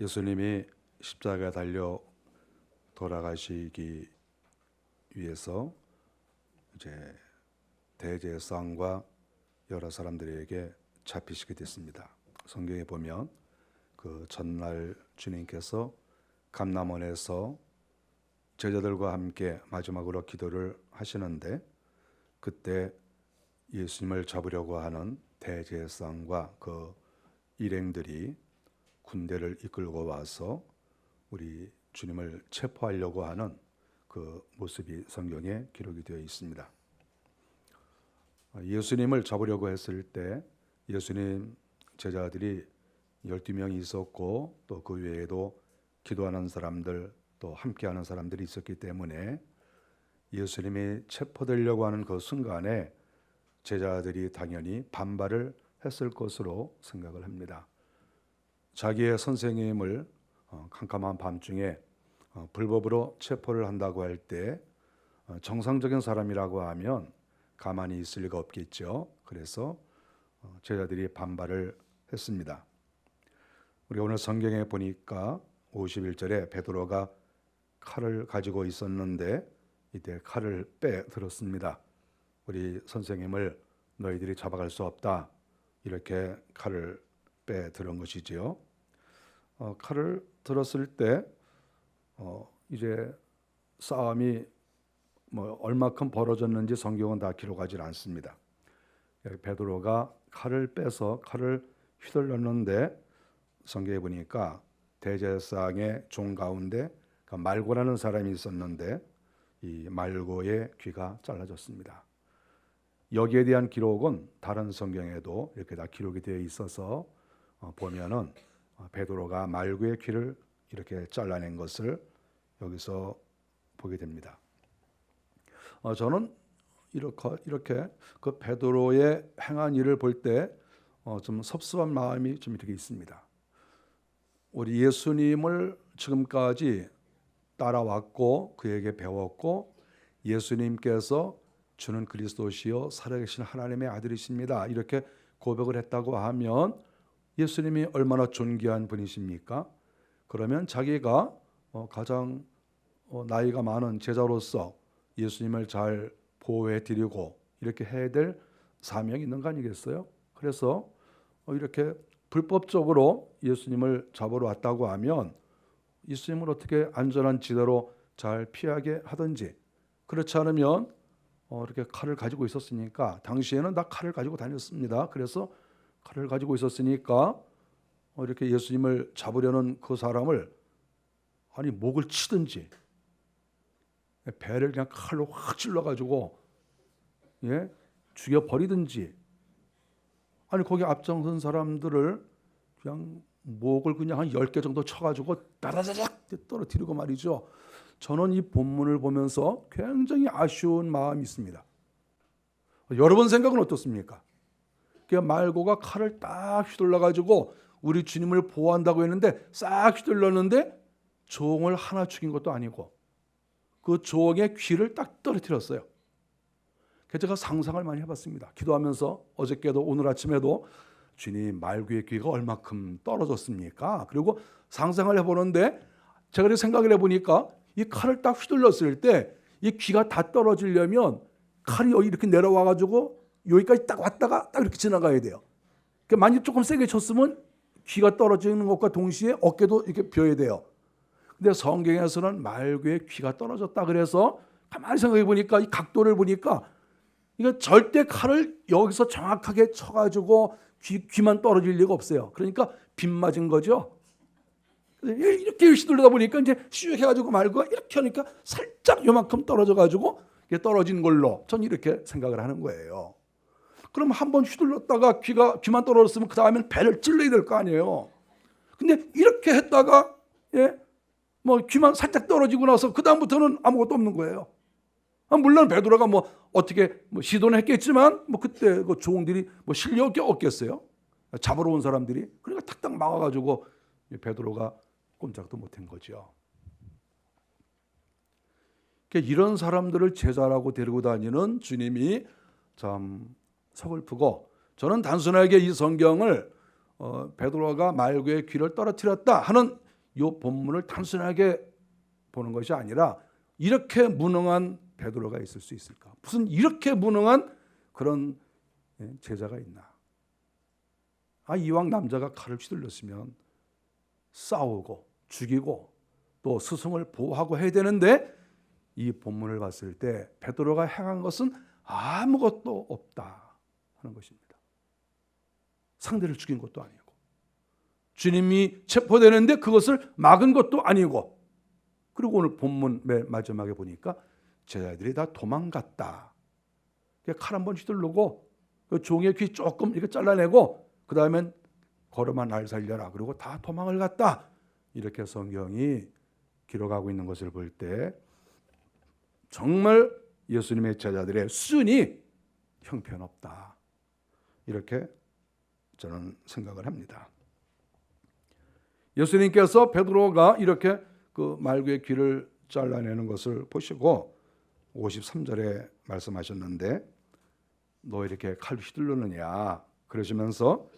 예수님이 십자가에 달려 돌아가시기 위해서 이제 대제사장과 여러 사람들에게 잡히시게 됐습니다. 성경에 보면 그 전날 주님께서 감람원에서 제자들과 함께 마지막으로 기도를 하시는데, 그때 예수님을 잡으려고 하는 대제사장과 그 일행들이 군대를 이끌고 와서 우리 주님을 체포하려고 하는 그 모습이 성경에 기록이 되어 있습니다. 예수님을 잡으려고 했을 때 예수님 제자들이 12명이 있었고, 또 그 외에도 기도하는 사람들, 또 함께하는 사람들이 있었기 때문에 예수님이 체포되려고 하는 그 순간에 제자들이 당연히 반발을 했을 것으로 생각을 합니다. 자기의 선생님을 캄캄한 밤중에 불법으로 체포를 한다고 할 때 정상적인 사람이라고 하면 가만히 있을 리가 없겠죠. 그래서 제자들이 반발을 했습니다. 우리 오늘 성경에 보니까 51절에 베드로가 칼을 가지고 있었는데 이때 칼을 빼들었습니다. 우리 선생님을 너희들이 잡아갈 수 없다, 이렇게 칼을 빼들은 것이지요. 칼을 들었을 때 이제 싸움이 얼마큼 벌어졌는지 성경은 다 기록하지 않습니다. 베드로가 칼을 빼서 칼을 휘둘렀는데 성경에 보니까 대제사장의 종 가운데 말고라는 사람이 있었는데 이 말고의 귀가 잘라졌습니다. 여기에 대한 기록은 다른 성경에도 이렇게 다 기록이 되어 있어서 보면은 베드로가 말고의 귀를 이렇게 잘라낸 것을 여기서 보게 됩니다. 저는 이렇게 그 베드로의 행한 일을 볼 때 좀 섭섭한 마음이 좀 이렇게 있습니다. 우리 예수님을 지금까지 따라왔고 그에게 배웠고, 예수님께서 주는 그리스도시요 살아계신 하나님의 아들이십니다, 이렇게 고백을 했다고 하면 예수님이 얼마나 존귀한 분이십니까? 그러면 자기가 가장 나이가 많은 제자로서 예수님을 잘 보호해 드리고 이렇게 해야 될 사명이 있는 거 아니겠어요? 그래서 이렇게 불법적으로 예수님을 잡으러 왔다고 하면 예수님을 어떻게 안전한 지대로 잘 피하게 하든지, 그렇지 않으면 이렇게 칼을 가지고 있었으니까, 당시에는 다 칼을 가지고 다녔습니다. 그래서 칼을 가지고 있었으니까 이렇게 예수님을 잡으려는 그 사람을 목을 치든지 배를 그냥 칼로 확 찔러가지고 죽여버리든지, 거기 앞장선 사람들을 그냥 목을 그냥 한 10개 정도 쳐가지고 따라다닥 떨어뜨리고 말이죠. 저는 이 본문을 보면서 굉장히 아쉬운 마음이 있습니다. 여러분 생각은 어떻습니까? 말고가 칼을 딱 휘둘러가지고 우리 주님을 보호한다고 했는데 싹 휘둘렀는데 종을 하나 죽인 것도 아니고 그 종의 귀를 딱 떨어뜨렸어요. 그래서 제가 상상을 많이 해봤습니다. 기도하면서 어저께도 오늘 아침에도 주님, 말고의 귀가 얼마큼 떨어졌습니까? 그리고 상상을 해보는데 제가 생각을 해보니까 이 칼을 딱 휘둘렀을 때 이 귀가 다 떨어지려면 칼이 여기 이렇게 내려와가지고 여기까지 딱 왔다가 딱 이렇게 지나가야 돼요. 만약 조금 세게 쳤으면 귀가 떨어지는 것과 동시에 어깨도 이렇게 벼야 돼요. 근데 성경에서는 말고의 귀가 떨어졌다 그래서 가만히 생각해 보니까 이 각도를 보니까 이거 절대 칼을 여기서 정확하게 쳐가지고 귀만 떨어질 리가 없어요. 그러니까 빗 맞은 거죠. 이렇게 휘둘러다 보니까 이제 슉 해가지고 말고 이렇게 하니까 살짝 요만큼 떨어져가지고 떨어진 걸로 전 이렇게 생각을 하는 거예요. 그럼 한번 휘둘렀다가 귀만 떨어졌으면 그 다음엔 배를 찔러야 될 거 아니에요. 근데 이렇게 했다가 귀만 살짝 떨어지고 나서 그 다음부터는 아무것도 없는 거예요. 물론 베드로가 어떻게 시도는 했겠지만 그때 그 종들이 실력이 없겠어요. 잡으러 온 사람들이. 그러니까 탁탁 막아가지고 베드로가 꼼짝도 못한 거죠. 이런 사람들을 제자라고 데리고 다니는 주님이 참 서글프고, 저는 단순하게 이 성경을 베드로가 말고의 귀를 떨어뜨렸다 하는 이 본문을 단순하게 보는 것이 아니라 이렇게 무능한 베드로가 있을 수 있을까? 무슨 이렇게 무능한 그런 제자가 있나? 이왕 남자가 칼을 휘둘렀으면 싸우고 죽이고 또 스승을 보호하고 해야 되는데 이 본문을 봤을 때 베드로가 행한 것은 아무것도 없다 하는 것입니다. 상대를 죽인 것도 아니고 주님이 체포되는데 그것을 막은 것도 아니고, 그리고 오늘 본문 맨 마지막에 보니까 제자들이 다 도망갔다. 칼 한번 휘두르고 그 종의 귀 조금 이렇게 잘라내고 그 다음엔 걸음아 날 살려라, 그리고 다 도망을 갔다. 이렇게 성경이 기록하고 있는 것을 볼 때 정말 예수님의 제자들의 수준이 형편없다, 이렇게 저는 생각을 합니다. 예수님께서 베드로가 이렇게 그 말구의 귀를 잘라내는 것을 보시고 53절에 말씀하셨는데, 너 이렇게 칼로 휘두르느냐 그러시면서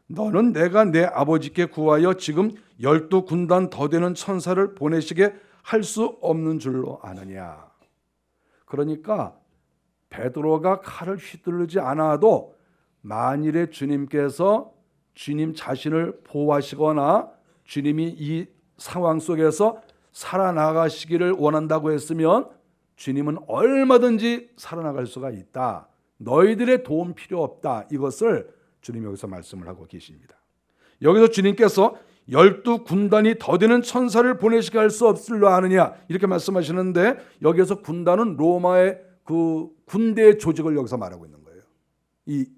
너는 내가 내 아버지께 구하여 지금 12군단 더 되는 천사를 보내시게 할 수 없는 줄로 아느냐. 그러니까 베드로가 칼을 휘두르지 않아도 만일에 주님께서 주님 자신을 보호하시거나 주님이 이 상황 속에서 살아나가시기를 원한다고 했으면 주님은 얼마든지 살아나갈 수가 있다. 너희들의 도움 필요 없다. 이것을 주님이 여기서 말씀을 하고 계십니다. 여기서 주님께서 12군단이 더 되는 천사를 보내시게 할 수 없을로 아느냐 이렇게 말씀하시는데, 여기서 군단은 로마의 그 군대 조직을 여기서 말하고 있는 거예요.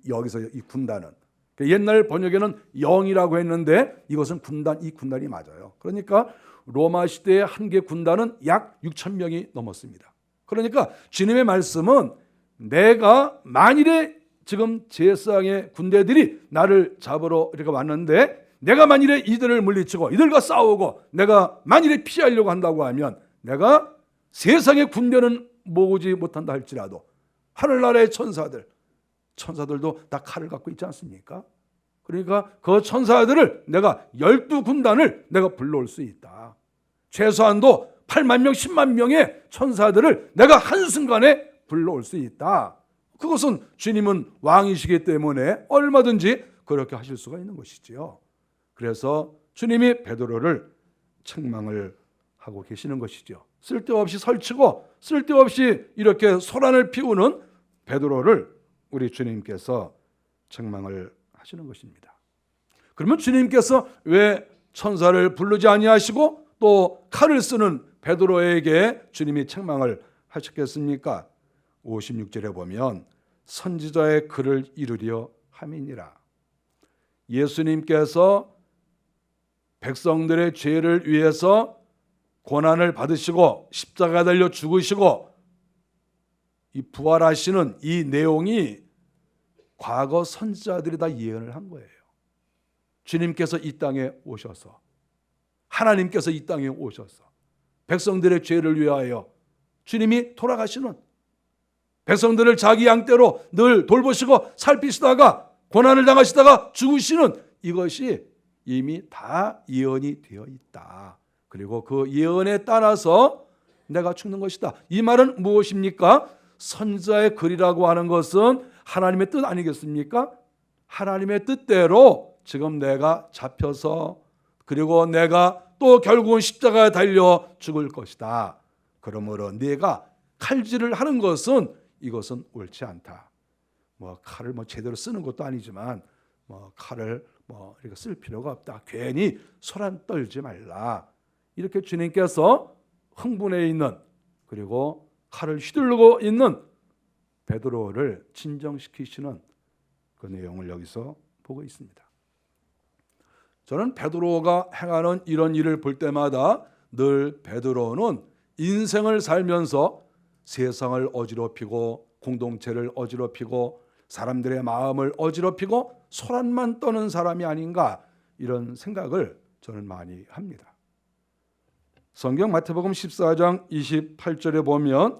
여기서 이 군단은 옛날 번역에는 영이라고 했는데 이것은 군단, 이 군단이 맞아요. 그러니까 로마 시대의 한 개 군단은 약 6천 명이 넘었습니다. 그러니까 주님의 말씀은 내가 만일에 지금 제사장의 군대들이 나를 잡으러 이렇게 왔는데 내가 만일에 이들을 물리치고 이들과 싸우고 내가 만일에 피하려고 한다고 하면 내가 세상의 군대는 모으지 못한다 할지라도 하늘나라의 천사들도 다 칼을 갖고 있지 않습니까? 그러니까 그 천사들을 내가 12군단을 내가 불러올 수 있다. 최소한도 8만 명, 10만 명의 천사들을 내가 한순간에 불러올 수 있다. 그것은 주님은 왕이시기 때문에 얼마든지 그렇게 하실 수가 있는 것이지요. 그래서 주님이 베드로를 책망을 하고 계시는 것이죠. 쓸데없이 설치고 쓸데없이 이렇게 소란을 피우는 베드로를 우리 주님께서 책망을 하시는 것입니다. 그러면 주님께서 왜 천사를 부르지 아니하시고 또 칼을 쓰는 베드로에게 주님이 책망을 하셨겠습니까? 56절에 보면 선지자의 글을 이루려 함이니라. 예수님께서 백성들의 죄를 위해서 고난을 받으시고 십자가에 달려 죽으시고 이 부활하시는 이 내용이 과거 선지자들이 다 예언을 한 거예요. 주님께서 이 땅에 오셔서, 하나님께서 이 땅에 오셔서 백성들의 죄를 위하여 주님이 돌아가시는, 백성들을 자기 양떼로 늘 돌보시고 살피시다가 고난을 당하시다가 죽으시는, 이것이 이미 다 예언이 되어 있다. 그리고 그 예언에 따라서 내가 죽는 것이다. 이 말은 무엇입니까? 선지자의 글이라고 하는 것은 하나님의 뜻 아니겠습니까? 하나님의 뜻대로 지금 내가 잡혀서 그리고 내가 또 결국은 십자가에 달려 죽을 것이다. 그러므로 네가 칼질을 하는 것은 이것은 옳지 않다. 칼을 제대로 쓰는 것도 아니지만 칼을 이렇게 쓸 필요가 없다. 괜히 소란 떨지 말라. 이렇게 주님께서 흥분해 있는, 그리고 칼을 휘두르고 있는 베드로를 진정시키시는 그 내용을 여기서 보고 있습니다. 저는 베드로가 행하는 이런 일을 볼 때마다 늘 베드로는 인생을 살면서 세상을 어지럽히고 공동체를 어지럽히고 사람들의 마음을 어지럽히고 소란만 떠는 사람이 아닌가, 이런 생각을 저는 많이 합니다. 성경 마태복음 14장 28절에 보면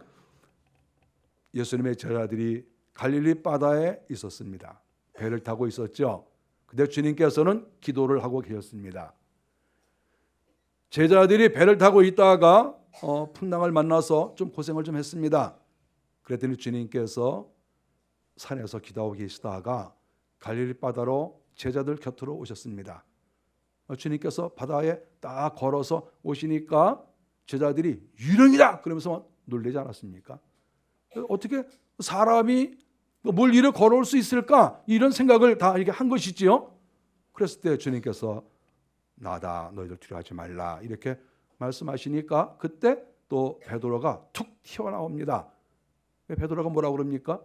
예수님의 제자들이 갈릴리 바다에 있었습니다. 배를 타고 있었죠. 근데 주님께서는 기도를 하고 계셨습니다. 제자들이 배를 타고 있다가 풍랑을 만나서 좀 고생을 좀 했습니다. 그랬더니 주님께서 산에서 기도하고 계시다가 갈릴리 바다로 제자들 곁으로 오셨습니다. 주님께서 바다에 딱 걸어서 오시니까 제자들이 유령이다 그러면서 놀라지 않았습니까? 어떻게 사람이 물 위를 걸어올 수 있을까? 이런 생각을 다 이렇게 한 것이지요. 그랬을 때 주님께서 나다, 너희들 두려워하지 말라 이렇게 말씀하시니까 그때 또 베드로가 툭 튀어나옵니다. 베드로가 뭐라고 그럽니까?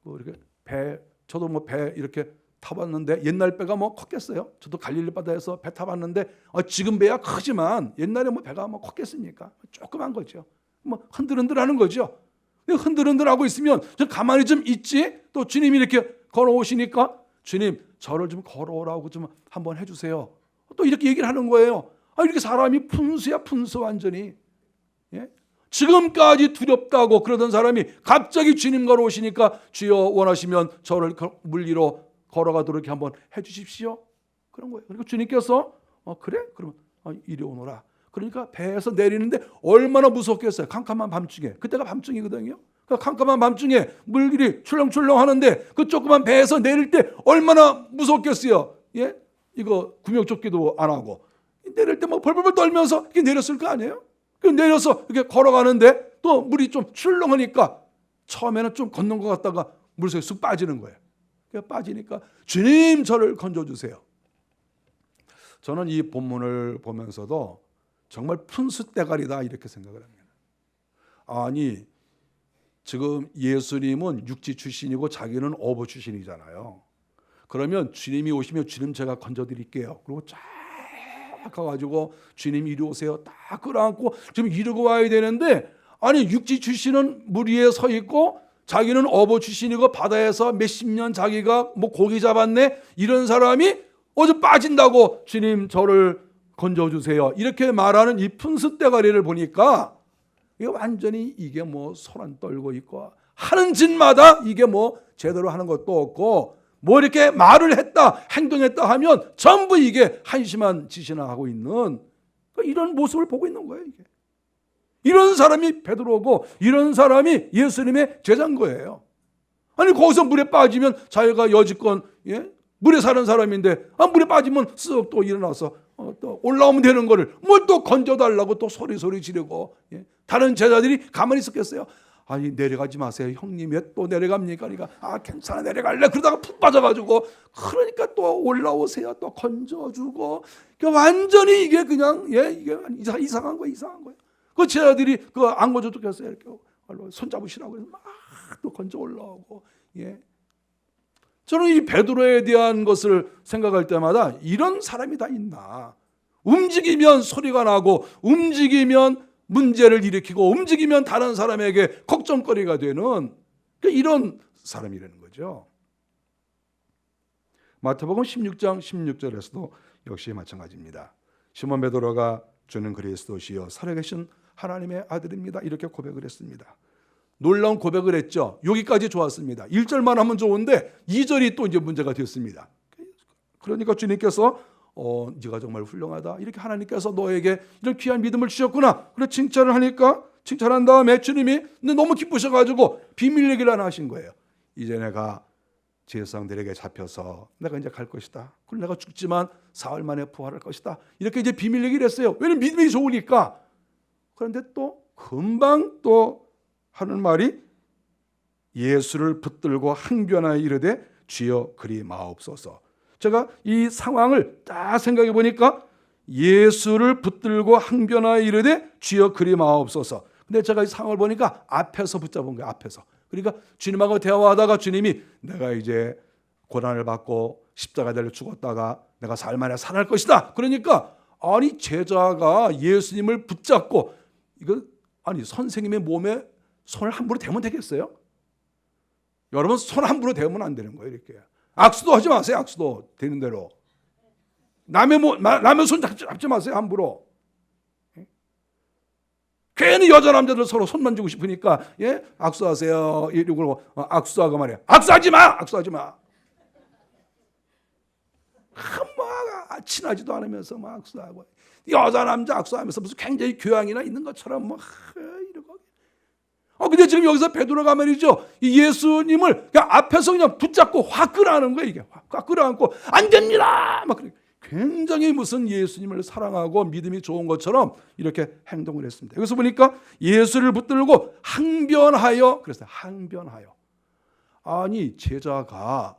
이렇게 저도 뭐 배 이렇게 타봤는데 옛날 배가 뭐 컸겠어요? 저도 갈릴리 바다에서 배 타봤는데 지금 배야 크지만 옛날에 뭐 배가 뭐 컸겠습니까? 조그만 거죠. 뭐 흔들흔들하는 거죠. 흔들흔들하고 있으면 저 가만히 좀 있지. 또 주님이 이렇게 걸어오시니까 주님 저를 좀 걸어오라고 좀 한번 해주세요. 또 이렇게 얘기를 하는 거예요. 이렇게 사람이 푼수야 푼수 완전히. 예? 지금까지 두렵다고 그러던 사람이 갑자기 주님 걸어오시니까 주여 원하시면 저를 물 위로 걸어가도록 이렇게 한번 해주십시오. 그런 거예요. 그리고 주님께서 그래? 그러면 이리 오너라. 그러니까 배에서 내리는데 얼마나 무섭겠어요. 캄캄한 밤중에. 그때가 밤중이거든요. 그 캄캄한 밤중에 물길이 출렁출렁 하는데 그 조그만 배에서 내릴 때 얼마나 무섭겠어요. 예? 이거 구명조끼도 안 하고 내릴 때 뭐 벌벌벌 떨면서 이렇게 내렸을 거 아니에요? 내려서 이렇게 걸어가는데 또 물이 좀 출렁하니까 처음에는 좀 걷는 것 같다가 물속에 쑥 빠지는 거예요. 빠지니까 주님 저를 건져주세요. 저는 이 본문을 보면서도 정말 푼수대가리다 이렇게 생각을 합니다. 아니 지금 예수님은 육지 출신이고 자기는 어부 출신이잖아요. 그러면 주님이 오시면 주님 제가 건져드릴게요. 그리고 쫙 가가지고 주님 이리 오세요. 딱 끌어안고 지금 이러고 와야 되는데 아니 육지 출신은 물 위에 서 있고 자기는 어부 출신이고 바다에서 몇십 년 자기가 뭐 고기 잡았네 이런 사람이 어제 빠진다고 주님 저를 건져주세요. 이렇게 말하는 이 푼수대가리를 보니까 이게 완전히 이게 뭐 소란 떨고 있고 하는 짓마다 이게 뭐 제대로 하는 것도 없고 뭐 이렇게 말을 했다 행동했다 하면 전부 이게 한심한 짓이나 하고 있는 이런 모습을 보고 있는 거예요. 이게. 이런 사람이 베드로고 이런 사람이 예수님의 제자인 거예요. 아니 거기서 물에 빠지면 자기가 여지껏 물에 사는 사람인데 물에 빠지면 쓱 또 일어나서 또 올라오면 되는 거를 뭘 또 건져달라고 또 소리 지르고 다른 제자들이 가만히 있었겠어요? 아니 내려가지 마세요. 형님 왜 또 내려갑니까? 그러니까 괜찮아 내려갈래. 그러다가 푹 빠져가지고 그러니까 또 올라오세요. 또 건져주고 그러니까 완전히 이게 그냥 이게 이상한 거예요. 그 제자들이 그 안 건져줬겠어요. 이렇게 손 잡으시라고 해서 막 또 건져 올라오고 저는 이 베드로에 대한 것을 생각할 때마다 이런 사람이 다 있나. 움직이면 소리가 나고 움직이면 문제를 일으키고 움직이면 다른 사람에게 걱정거리가 되는 이런 사람이라는 거죠. 마태복음 16장 16절에서도 역시 마찬가지입니다. 시몬 베드로가 주는 그리스도시요 살아계신 하나님의 아들입니다. 이렇게 고백을 했습니다. 놀라운 고백을 했죠. 여기까지 좋았습니다. 1절만 하면 좋은데 2절이 또 이제 문제가 됐습니다. 그러니까 주님께서 네가 정말 훌륭하다. 이렇게 하나님께서 너에게 이런 귀한 믿음을 주셨구나. 그래 칭찬을 하니까 칭찬한 다음에 주님이 너무 기쁘셔가지고 비밀 얘기를 하나 하신 거예요. 이제 내가 제사장들에게 잡혀서 내가 이제 갈 것이다. 그럼 내가 죽지만 사흘 만에 부활할 것이다. 이렇게 이제 비밀 얘기를 했어요. 왜냐면 믿음이 좋으니까. 그런데 또 금방 또 하는 말이 예수를 붙들고 항변하여 이르되 주여 그리 마옵소서. 제가 이 상황을 딱 생각해 보니까 예수를 붙들고 항변하여 이르되 주여 그리 마옵소서. 근데 제가 이 상황을 보니까 앞에서 붙잡은 거예요. 앞에서. 그러니까 주님하고 대화하다가 주님이 내가 이제 고난을 받고 십자가에 달려 죽었다가 내가 사흘 만에 살아날 것이다. 그러니까 아니 제자가 예수님을 붙잡고 이거 아니 선생님의 몸에 손을 함부로 대면 되겠어요? 여러분 손 함부로 대면 안 되는 거예요. 이렇게 악수도 하지 마세요. 악수도 되는 대로 남의 손 잡지 마세요. 함부로. 괜히 여자 남자들 서로 손 만지고 싶으니까 악수하세요. 이러고 악수하고 말이야. 악수하지 마. 친하지도 않으면서 막 악수하고 여자 남자 악수하면서 무슨 굉장히 교양이나 있는 것처럼 막 이러고. 근데 지금 여기서 베드로가 말이죠, 이 예수님을 그냥 앞에서 그냥 붙잡고 확 끌어안는 거예요. 이게 확 끌어안고 안 됩니다. 막 그래. 굉장히 무슨 예수님을 사랑하고 믿음이 좋은 것처럼 이렇게 행동을 했습니다. 여기서 보니까 예수를 붙들고 항변하여 그랬어요. 항변하여. 아니 제자가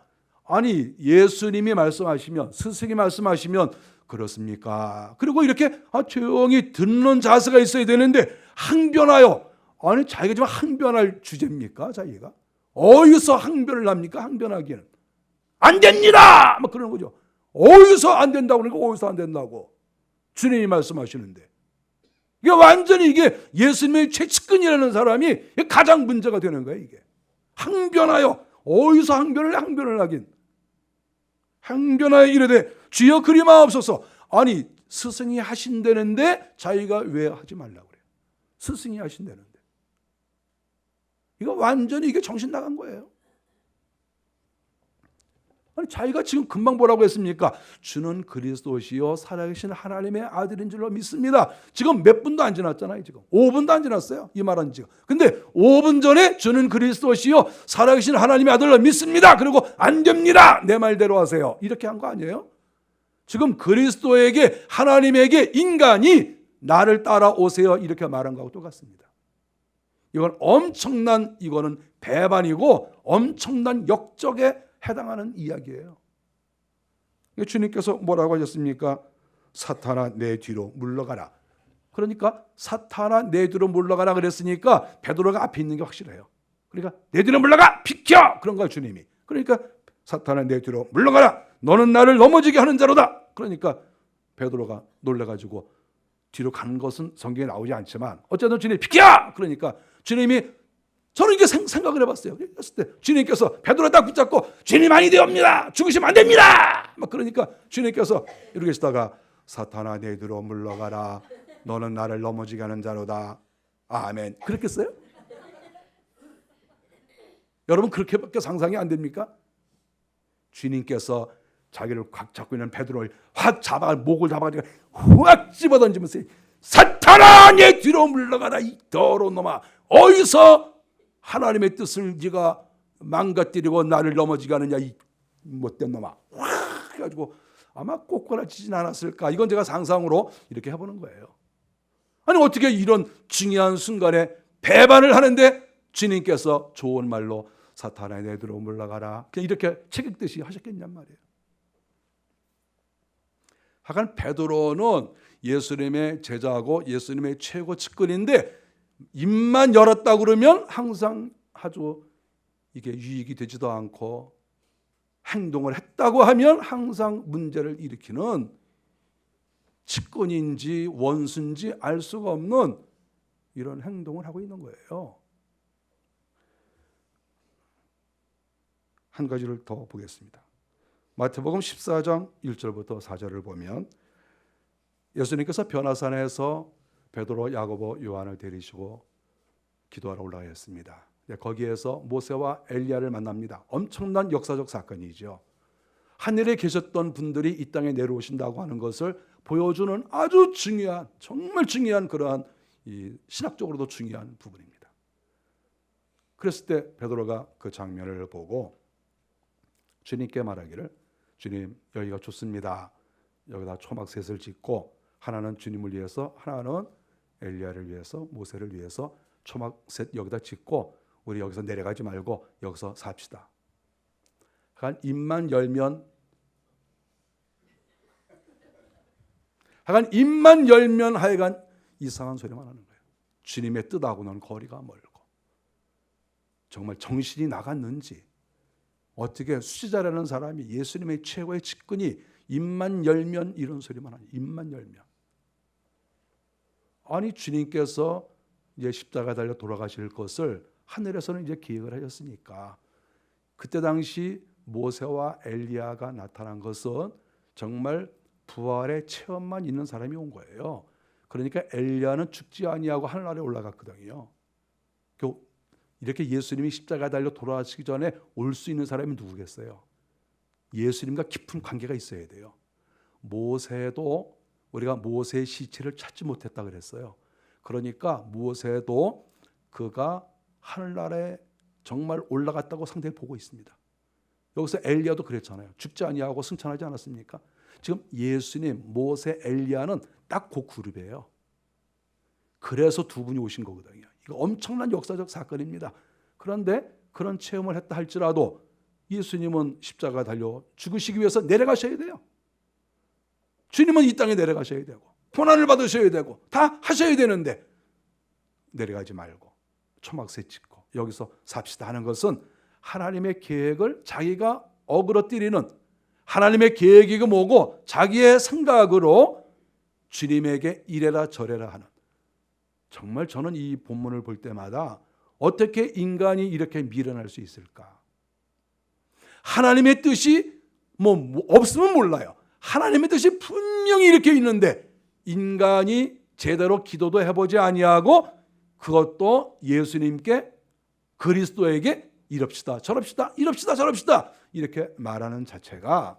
예수님이 말씀하시면, 스승이 말씀하시면 그렇습니까? 그리고 이렇게 조용히 듣는 자세가 있어야 되는데 항변하여. 아니 자기가 지금 항변할 주제입니까? 자기가 어디서 항변을 합니까? 항변하기는 안 됩니다. 막 그러는 거죠. 어디서 안 된다고 그러니까 어디서 안 된다고 주님이 말씀하시는데, 이게 완전히 이게 예수님의 최측근이라는 사람이 가장 문제가 되는 거예요. 이게 항변하여. 어디서 항변을 하긴. 항변하여 이르되 주여 그리 마옵소서. 아니 스승이 하신다는데 자기가 왜 하지 말라고 그래요? 스승이 하신다는데. 이거 완전히 이게 정신 나간 거예요. 아니 자기가 지금 금방 뭐라고 했습니까? 주는 그리스도시요 살아계신 하나님의 아들인 줄로 믿습니다. 지금 몇 분도 안 지났잖아요. 지금 5분도 안 지났어요. 이 말은 지금. 근데 5분 전에 주는 그리스도시요 살아계신 하나님의 아들로 믿습니다. 그리고 안 됩니다. 내 말대로 하세요. 이렇게 한 거 아니에요? 지금 그리스도에게, 하나님에게 인간이 나를 따라오세요 이렇게 말한 거하고 똑같습니다. 이건 엄청난, 이거는 배반이고 엄청난 역적에 해당하는 이야기예요. 주님께서 뭐라고 하셨습니까? 사탄아 내 뒤로 물러가라. 그러니까 사탄아 내 뒤로 물러가라 그랬으니까 베드로가 앞에 있는 게 확실해요. 그러니까 내 뒤로 물러가, 비켜! 그런 거야 주님이. 그러니까 사탄아 내 뒤로 물러가라. 너는 나를 넘어지게 하는 자로다. 그러니까 베드로가 놀라가지고 뒤로 가는 것은 성경에 나오지 않지만 어쨌든 주님이 비켜! 그러니까 주님이, 저는 이게 생각을 해봤어요. 그랬을 때 주님께서 베드로 딱 붙잡고 주님 아니되옵니다. 죽으시면 안 됩니다. 막 그러니까 주님께서 이러고 계시다가 사탄아 내 뒤로 물러가라. 너는 나를 넘어지게 하는 자로다. 아멘. 그랬겠어요? 여러분 그렇게밖에 상상이 안 됩니까? 주님께서 자기를 꽉 잡고 있는 베드로를 확 잡아, 목을 잡아가지고 확 집어던지면서 사탄아 내 뒤로 물러가라 이 더러운 놈아. 어디서 하나님의 뜻을 네가 망가뜨리고 나를 넘어지게 하느냐 이 못된 놈아. 확 해가지고 아마 꼬꾸라지진 않았을까. 이건 제가 상상으로 이렇게 해보는 거예요. 아니 어떻게 이런 중요한 순간에 배반을 하는데 주님께서 좋은 말로 사탄아 내 뒤로 물러가라 그냥 이렇게 책 읽듯이 하셨겠냔 말이에요. 하여간 베드로는 예수님의 제자고 예수님의 최고 측근인데 입만 열었다 그러면 항상 아주 이게 유익이 되지도 않고, 행동을 했다고 하면 항상 문제를 일으키는 측근인지 원수인지 알 수가 없는 이런 행동을 하고 있는 거예요. 한 가지를 더 보겠습니다. 마태복음 14장 1절부터 4절을 보면 예수님께서 변화산에서 베드로, 야고보, 요한을 데리시고 기도하러 올라갔습니다. 거기에서 모세와 엘리야를 만납니다. 엄청난 역사적 사건이죠. 하늘에 계셨던 분들이 이 땅에 내려오신다고 하는 것을 보여주는 아주 중요한, 정말 중요한 그러한 이 신학적으로도 중요한 부분입니다. 그랬을 때 베드로가 그 장면을 보고 주님께 말하기를, 주님 여기가 좋습니다. 여기다 초막셋을 짓고 하나는 주님을 위해서, 하나는 엘리야를 위해서, 모세를 위해서 초막셋 여기다 짓고 우리 여기서 내려가지 말고 여기서 삽시다. 하여간 입만 열면 하여간 이상한 소리만 하는 거예요. 주님의 뜻하고는 거리가 멀고 정말 정신이 나갔는지 어떻게 수지자라는 사람이 예수님의 최고의 측근이 입만 열면 이런 소리만 하니, 입만 열면. 아니 주님께서 이제 십자가 달려 돌아가실 것을 하늘에서는 이제 기획을 하셨으니까 그때 당시 모세와 엘리야가 나타난 것은 정말 부활의 체험만 있는 사람이 온 거예요. 그러니까 엘리야는 죽지 아니하고 하늘나라에 올라갔거든요. 이렇게 예수님이 십자가 달려 돌아가시기 전에 올 수 있는 사람이 누구겠어요? 예수님과 깊은 관계가 있어야 돼요. 모세도 우리가 모세의 시체를 찾지 못했다 그랬어요. 그러니까 모세도 그가 하늘나라에 정말 올라갔다고 상대히 보고 있습니다. 여기서 엘리야도 그랬잖아요. 죽지 아니하고 승천하지 않았습니까? 지금 예수님, 모세, 엘리야는 딱 그 그룹이에요. 그래서 두 분이 오신 거거든요. 이거 엄청난 역사적 사건입니다. 그런데 그런 체험을 했다 할지라도 예수님은 십자가 달려 죽으시기 위해서 내려가셔야 돼요. 주님은 이 땅에 내려가셔야 되고 고난을 받으셔야 되고 다 하셔야 되는데 내려가지 말고 초막새 짓고 여기서 삽시다 하는 것은 하나님의 계획을 자기가 어그러뜨리는, 하나님의 계획이 뭐고 자기의 생각으로 주님에게 이래라 저래라 하는, 정말 저는 이 본문을 볼 때마다 어떻게 인간이 이렇게 미련할 수 있을까? 하나님의 뜻이 뭐 없으면 몰라요. 하나님의 뜻이 분명히 이렇게 있는데 인간이 제대로 기도도 해보지 아니하고 그것도 예수님께, 그리스도에게 이럽시다 저럽시다 이럽시다 저럽시다 이렇게 말하는 자체가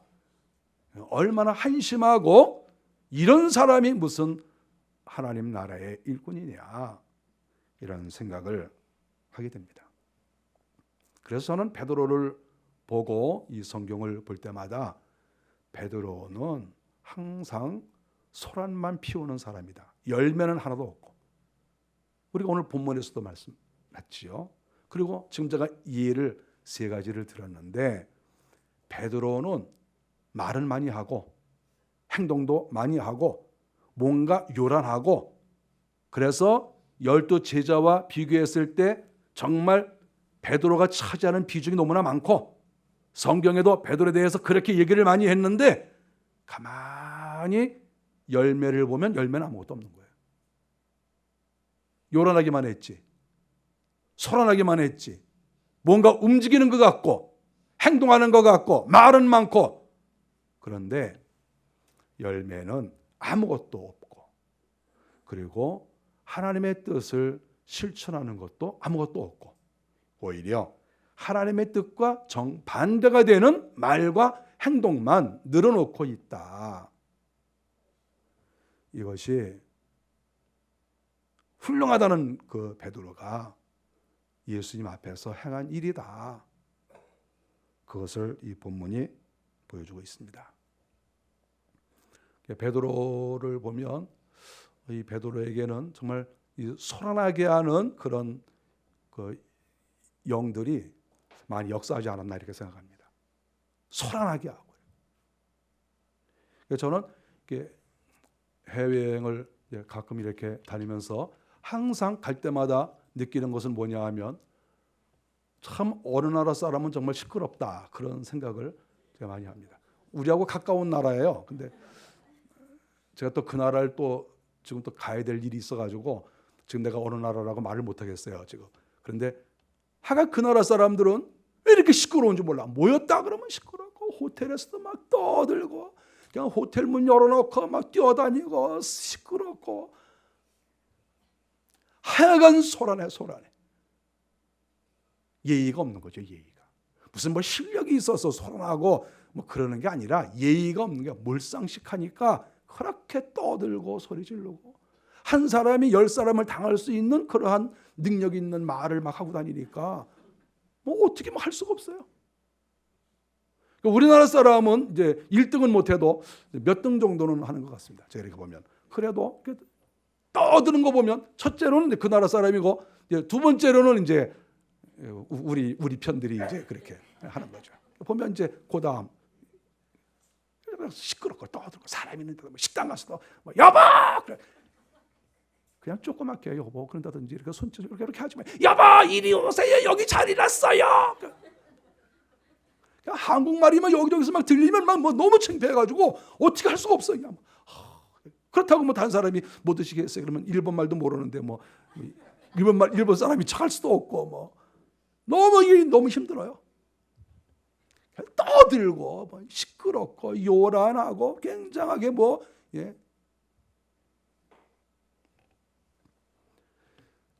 얼마나 한심하고, 이런 사람이 무슨 하나님 나라의 일꾼이냐, 이런 생각을 하게 됩니다. 그래서 저는 베드로를 보고 이 성경을 볼 때마다 베드로는 항상 소란만 피우는 사람이다. 열매는 하나도 없고. 우리가 오늘 본문에서도 말씀했지요. 그리고 지금 제가 예를 세 가지를 들었는데 베드로는 말은 많이 하고 행동도 많이 하고 뭔가 요란하고, 그래서 12 제자와 비교했을 때 정말 베드로가 차지하는 비중이 너무나 많고 성경에도 베드로에 대해서 그렇게 얘기를 많이 했는데 가만히 열매를 보면 열매는 아무것도 없는 거예요. 요란하기만 했지, 소란하기만 했지, 뭔가 움직이는 것 같고 행동하는 것 같고 말은 많고, 그런데 열매는 아무것도 없고, 그리고 하나님의 뜻을 실천하는 것도 아무것도 없고, 오히려 하나님의 뜻과 정반대가 되는 말과 행동만 늘어놓고 있다. 이것이 훌륭하다는 그 베드로가 예수님 앞에서 행한 일이다. 그것을 이 본문이 보여주고 있습니다. 베드로를 보면 이 베드로에게는 정말 소란하게 하는 그런 그 영들이 많이 역사하지 않았나 이렇게 생각합니다. 소란하게 하고요. 저는 해외여행을 가끔 이렇게 다니면서 항상 갈 때마다 느끼는 것은 뭐냐 하면 참 어느 나라 사람은 정말 시끄럽다, 그런 생각을 제가 많이 합니다. 우리하고 가까운 나라예요. 근데 제가 또 그 나라를 또 지금 또 가야 될 일이 있어가지고 지금 내가 어느 나라라고 말을 못하겠어요 지금. 그런데 하여간 그 나라 사람들은 왜 이렇게 시끄러운지 몰라. 모였다 그러면 시끄럽고 호텔에서도 막 떠들고 그냥 호텔 문 열어놓고 막 뛰어다니고 시끄럽고 하여간 소란해. 예의가 없는 거죠. 예의가. 무슨 뭐 실력이 있어서 소란하고 뭐 그러는 게 아니라 예의가 없는 게 몰상식하니까 그렇게 떠들고 소리 지르고, 한 사람이 10사람을 당할 수 있는 그러한 능력 있는 말을 막 하고 다니니까 뭐 어떻게 뭐 할 수가 없어요. 우리나라 사람은 이제 1등은 못해도 몇 등 정도는 하는 것 같습니다. 제가 이렇게 보면. 그래도 떠드는 거 보면 첫째로는 그 나라 사람이고 두 번째로는 이제 우리 편들이 이제 그렇게 하는 거죠. 보면 이제 그다음 시끄럽고 떠들고 사람 있는데 뭐 식당 가서도 뭐 여보 그냥 조그맣게 여보 그런다든지 이렇게 손짓 이렇게 하지 마. 여보 이리 오세요. 여기 자리 났어요. 한국말이면 여기저기서 막 들리면 막 뭐 너무 창피해가지고 어떻게 할 수가 없어요. 그렇다고 뭐 다른 사람이 못 드시겠어요. 그러면 일본 말도 모르는데 뭐 일본 사람이 척할 수도 없고 뭐 너무 힘들어요. 떠들고 뭐 시끄럽고 요란하고 굉장하게 뭐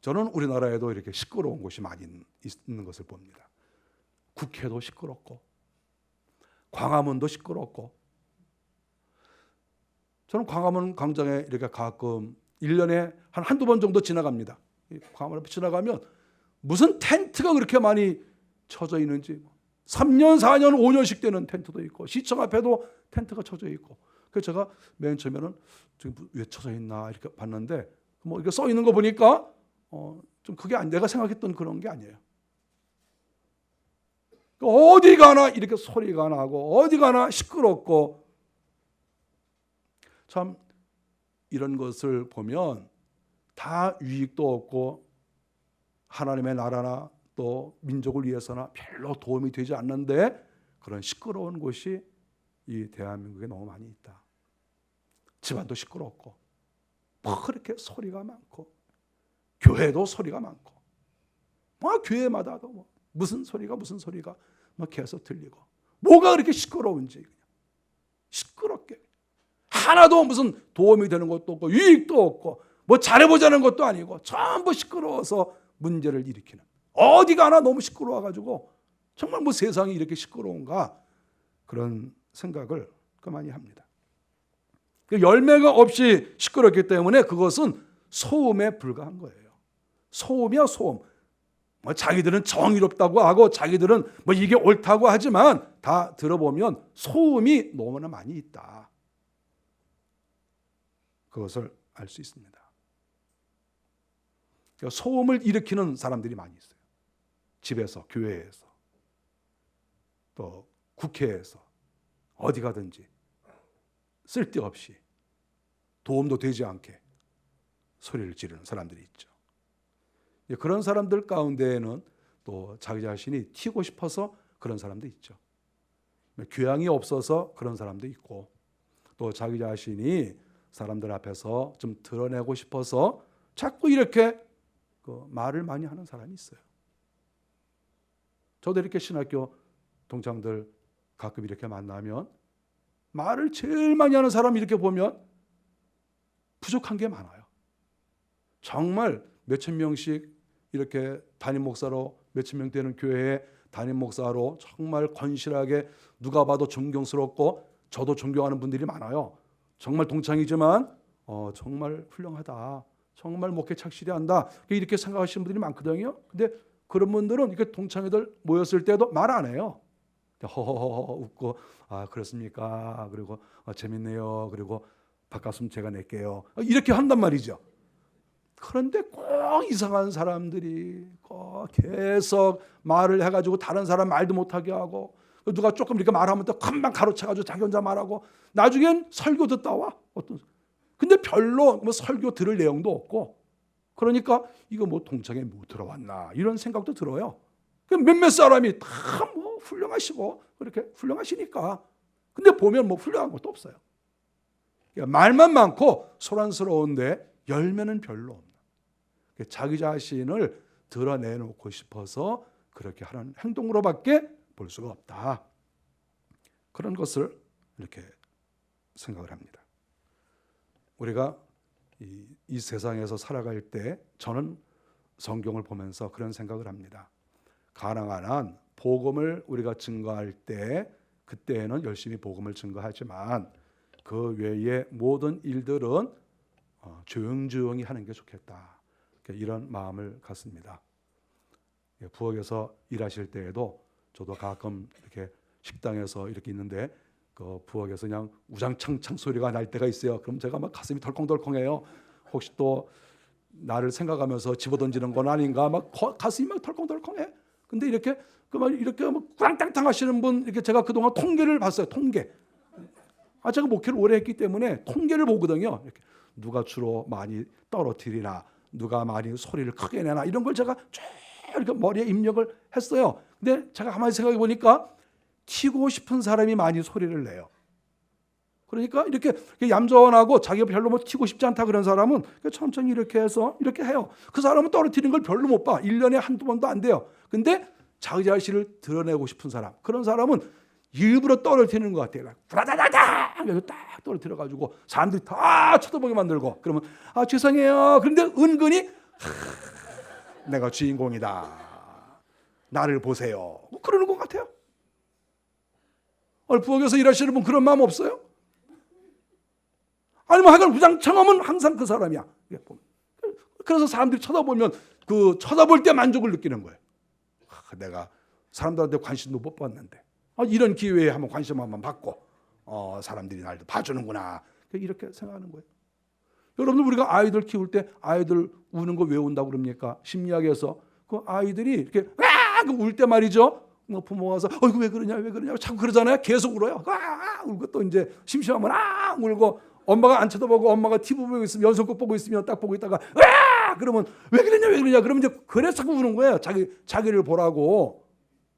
저는 우리나라에도 이렇게 시끄러운 곳이 많이 있는 것을 봅니다. 국회도 시끄럽고 광화문도 시끄럽고 저는 광화문 광장에 이렇게 가끔 1년에 한두 번 정도 지나갑니다. 광화문 앞에 지나가면 무슨 텐트가 그렇게 많이 쳐져 있는지 3년, 4년, 5년씩 되는 텐트도 있고 시청 앞에도 텐트가 쳐져 있고 그래서 제가 맨 처음에는 지금 왜 쳐져 있나 이렇게 봤는데 뭐 이렇게 써 있는 거 보니까 좀 그게 내가 생각했던 그런 게 아니에요. 어디 가나 이렇게 소리가 나고 어디 가나 시끄럽고 참 이런 것을 보면 다 유익도 없고 하나님의 나라나 또 민족을 위해서나 별로 도움이 되지 않는데 그런 시끄러운 곳이 이 대한민국에 너무 많이 있다. 집안도 시끄럽고 그렇게 소리가 많고 교회도 소리가 많고 교회마다도 무슨 소리가 계속 들리고 뭐가 그렇게 시끄러운지 시끄럽게 하나도 무슨 도움이 되는 것도 없고 유익도 없고 뭐 잘해보자는 것도 아니고 전부 시끄러워서 문제를 일으키는 어디 가나 너무 시끄러워가지고 정말 뭐 세상이 이렇게 시끄러운가 그런 생각을 많이 합니다. 열매가 없이 시끄럽기 때문에 그것은 소음에 불과한 거예요. 소음이야 소음. 뭐 자기들은 정의롭다고 하고 자기들은 뭐 이게 옳다고 하지만 다 들어보면 소음이 너무나 많이 있다. 그것을 알 수 있습니다. 소음을 일으키는 사람들이 많이 있어요. 집에서, 교회에서, 또 국회에서 어디 가든지 쓸데없이 도움도 되지 않게 소리를 지르는 사람들이 있죠. 그런 사람들 가운데에는 또 자기 자신이 튀고 싶어서 그런 사람도 있죠. 교양이 없어서 그런 사람도 있고 또 자기 자신이 사람들 앞에서 좀 드러내고 싶어서 자꾸 이렇게 말을 많이 하는 사람이 있어요. 저도 이렇게 신학교 동창들 가끔 이렇게 만나면 말을 제일 많이 하는 사람 이렇게 보면 부족한 게 많아요. 정말 몇천 명씩 이렇게 담임 목사로 몇천 명 되는 교회에 담임 목사로 정말 건실하게 누가 봐도 존경스럽고 저도 존경하는 분들이 많아요. 정말 동창이지만 정말 훌륭하다. 정말 목회 착실히 한다. 이렇게 생각하시는 분들이 많거든요. 근데 그런 분들은 이렇게 동창회들 모였을 때도 말 안 해요. 허허허 웃고 그렇습니까? 그리고 재밌네요. 그리고 바깥숨 제가 낼게요. 이렇게 한단 말이죠. 그런데 꼭 이상한 사람들이 꼭 계속 말을 해가지고 다른 사람 말도 못하게 하고 누가 조금 이렇게 말하면 또 금방 가로채가지고 자기 혼자 말하고 나중엔 설교 듣다 와. 근데 별로 뭐 설교 들을 내용도 없고 그러니까 이거 뭐 동창회 못 들어왔나 이런 생각도 들어요. 몇몇 사람이 다 뭐 훌륭하시고 그렇게 훌륭하시니까 근데 보면 뭐 훌륭한 것도 없어요. 말만 많고 소란스러운데 열매는 별로 없나. 자기 자신을 드러내놓고 싶어서 그렇게 하는 행동으로밖에 볼 수가 없다. 그런 것을 이렇게 생각을 합니다. 우리가 이 세상에서 살아갈 때 저는 성경을 보면서 그런 생각을 합니다. 가능한 한 복음을 우리가 증거할 때 그때는 열심히 복음을 증거하지만 그 외의 모든 일들은 조용조용히 하는 게 좋겠다. 이런 마음을 갖습니다. 부엌에서 일하실 때에도 저도 가끔 이렇게 식당에서 이렇게 있는데 그 부엌에서 그냥 우장창창 소리가 날 때가 있어요. 그럼 제가 막 가슴이 덜컹덜컹해요. 혹시 또 나를 생각하면서 집어던지는 건 아닌가 막 가슴이 막 덜컹덜컹해. 근데 이렇게 이렇게 꽝땅땅 하시는 분 이렇게 제가 그동안 통계를 봤어요. 통계. 제가 목회를 오래 했기 때문에 통계를 보거든요. 이렇게 누가 주로 많이 떨어뜨리나, 누가 많이 소리를 크게 내나 이런 걸 제가 쭉 이렇게 머리에 입력을 했어요. 근데 제가 가만히 생각해 보니까 튀고 싶은 사람이 많이 소리를 내요. 그러니까 이렇게 얌전하고 자기가 별로 뭐 튀고 싶지 않다 그런 사람은 천천히 이렇게 해서 이렇게 해요. 그 사람은 떨어뜨리는 걸 별로 못 봐. 1년에 한두 번도 안 돼요. 근데 자기 자신을 드러내고 싶은 사람, 그런 사람은 일부러 떨어뜨리는 것 같아요. 브라다다다 하면서 딱 떨어뜨려가지고 사람들이 다 쳐다보게 만들고 그러면 죄송해요. 그런데 은근히 내가 주인공이다. 나를 보세요. 뭐 그러는 것 같아요. 부엌에서 일하시는 분 그런 마음 없어요? 아니면 하여간 우장창하면 항상 그 사람이야. 그래서 사람들이 쳐다보면 그 쳐다볼 때 만족을 느끼는 거예요. 내가 사람들한테 관심도 못 받는데 이런 기회에 한번 관심 한번 받고 사람들이 날 봐주는구나, 이렇게 생각하는 거예요. 여러분들, 우리가 아이들 키울 때 아이들 우는 거 왜 운다고 그럽니까? 심리학에서 그 아이들이 이렇게 울 때 말이죠, 부모가 와서 이거 왜 그러냐 자꾸 그러잖아요. 계속 울어요. 울고 또 이제 심심하면 울고, 엄마가 안 쳐다보고 엄마가 TV 보고 있으면, 연속극 보고 있으면 딱 보고 있다가 그러면 왜 그러냐 그러면 이제 그래서 자꾸 우는 거예요. 자기를 보라고.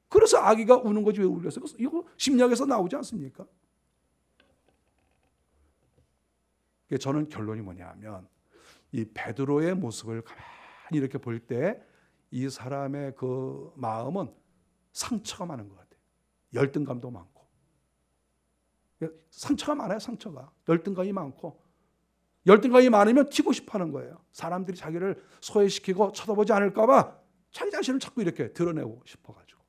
그래서 아기가 우는 거지 왜 울겠어요? 이거 심리학에서 나오지 않습니까? 저는 결론이 뭐냐면, 이 베드로의 모습을 가만히 이렇게 볼 때 이 사람의 그 마음은 상처가 많은 것 같아요. 열등감도 많고, 상처가 많아요. 상처가, 열등감이 많고, 열등감이 많으면 튀고 싶어하는 거예요. 사람들이 자기를 소외시키고 쳐다보지 않을까 봐 자기 자신을 자꾸 이렇게 드러내고 싶어가지고,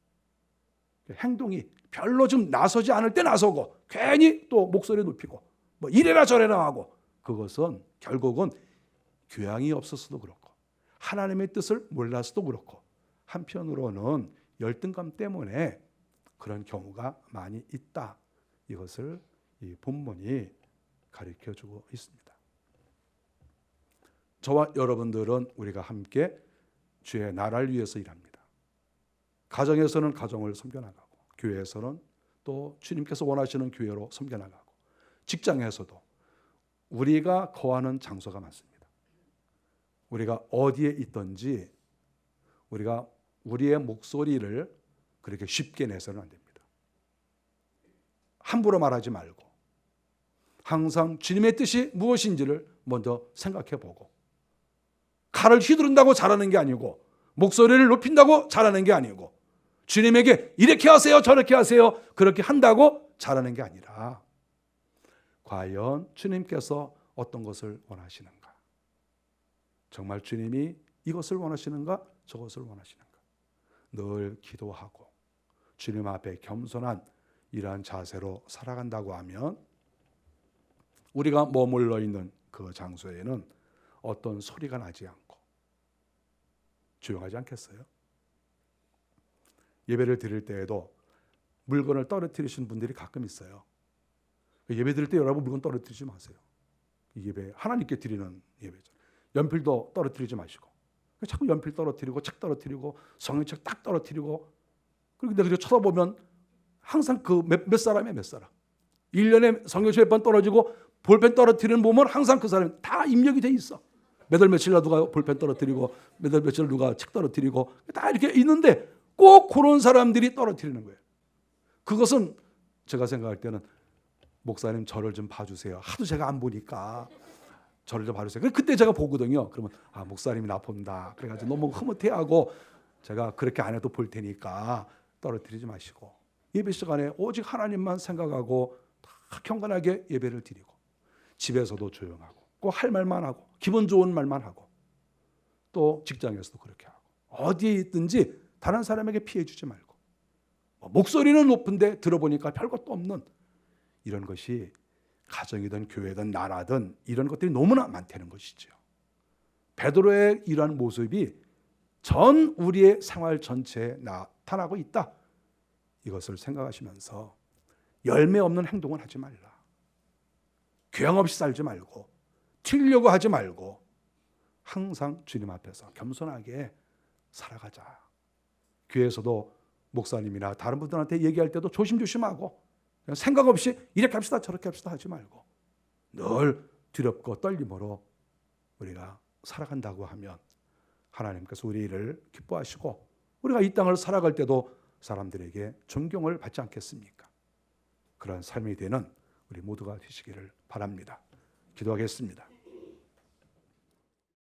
행동이 별로 좀 나서지 않을 때 나서고, 괜히 또 목소리 높이고 뭐 이래라 저래라 하고, 그것은 결국은 교양이 없어서도 그렇고, 하나님의 뜻을 몰라서도 그렇고, 한편으로는 열등감 때문에 그런 경우가 많이 있다. 이것을 이 본문이 가르쳐주고 있습니다. 저와 여러분들은 우리가 함께 주의 나라를 위해서 일합니다. 가정에서는 가정을 섬겨나가고, 교회에서는 또 주님께서 원하시는 교회로 섬겨나가고, 직장에서도 우리가 거하는 장소가 많습니다. 우리가 어디에 있든지 우리가 우리의 목소리를 그렇게 쉽게 내서는 안 됩니다. 함부로 말하지 말고, 항상 주님의 뜻이 무엇인지를 먼저 생각해 보고, 칼을 휘두른다고 잘하는 게 아니고, 목소리를 높인다고 잘하는 게 아니고, 주님에게 이렇게 하세요 저렇게 하세요 그렇게 한다고 잘하는 게 아니라, 과연 주님께서 어떤 것을 원하시는가, 정말 주님이 이것을 원하시는가 저것을 원하시는가, 늘 기도하고 주님 앞에 겸손한 이러한 자세로 살아간다고 하면, 우리가 머물러 있는 그 장소에는 어떤 소리가 나지 않고 조용하지 않겠어요? 예배를 드릴 때에도 물건을 떨어뜨리시는 분들이 가끔 있어요. 예배 드릴 때 여러분 물건 떨어뜨리지 마세요. 예배 하나님께 드리는 예배죠. 연필도 떨어뜨리지 마시고, 자꾸 연필 떨어뜨리고 책 떨어뜨리고 성경책 딱 떨어뜨리고, 그리고 내가 쳐다보면 항상 그 몇 사람이야, 몇 사람. 1년에 성경책 몇 번 떨어지고 볼펜 떨어뜨리는 보면 항상 그 사람이 다 입력이 돼 있어. 몇 월 며칠 날 누가 볼펜 떨어뜨리고, 몇 월 며칠 날 누가 책 떨어뜨리고, 다 이렇게 있는데 꼭 그런 사람들이 떨어뜨리는 거예요. 그것은 제가 생각할 때는, 목사님 저를 좀 봐주세요. 하도 제가 안 보니까 저를 좀 봐주세요. 그때 제가 보거든요. 그러면 목사님이 나 본다. 그래가지고 너무 흐뭇해하고, 제가 그렇게 안 해도 볼 테니까 떨어뜨리지 마시고, 예배 시간에 오직 하나님만 생각하고 다 경건하게 예배를 드리고, 집에서도 조용하고 꼭 할 말만 하고 기분 좋은 말만 하고, 또 직장에서도 그렇게 하고, 어디에 있든지 다른 사람에게 피해 주지 말고, 목소리는 높은데 들어보니까 별것도 없는 이런 것이 가정이든 교회든 나라든 이런 것들이 너무나 많다는 것이죠. 베드로의 이러한 모습이 전 우리의 생활 전체에 나타나고 있다. 이것을 생각하시면서 열매 없는 행동은 하지 말라. 교양 없이 살지 말고, 튀려고 하지 말고, 항상 주님 앞에서 겸손하게 살아가자. 교회에서도 목사님이나 다른 분들한테 얘기할 때도 조심조심하고, 그냥 생각 없이 이렇게 합시다 저렇게 합시다 하지 말고, 늘 두렵고 떨림으로 우리가 살아간다고 하면 하나님께서 우리를 기뻐하시고, 우리가 이 땅을 살아갈 때도 사람들에게 존경을 받지 않겠습니까? 그런 삶이 되는 우리 모두가 되시기를 바랍니다. 기도하겠습니다.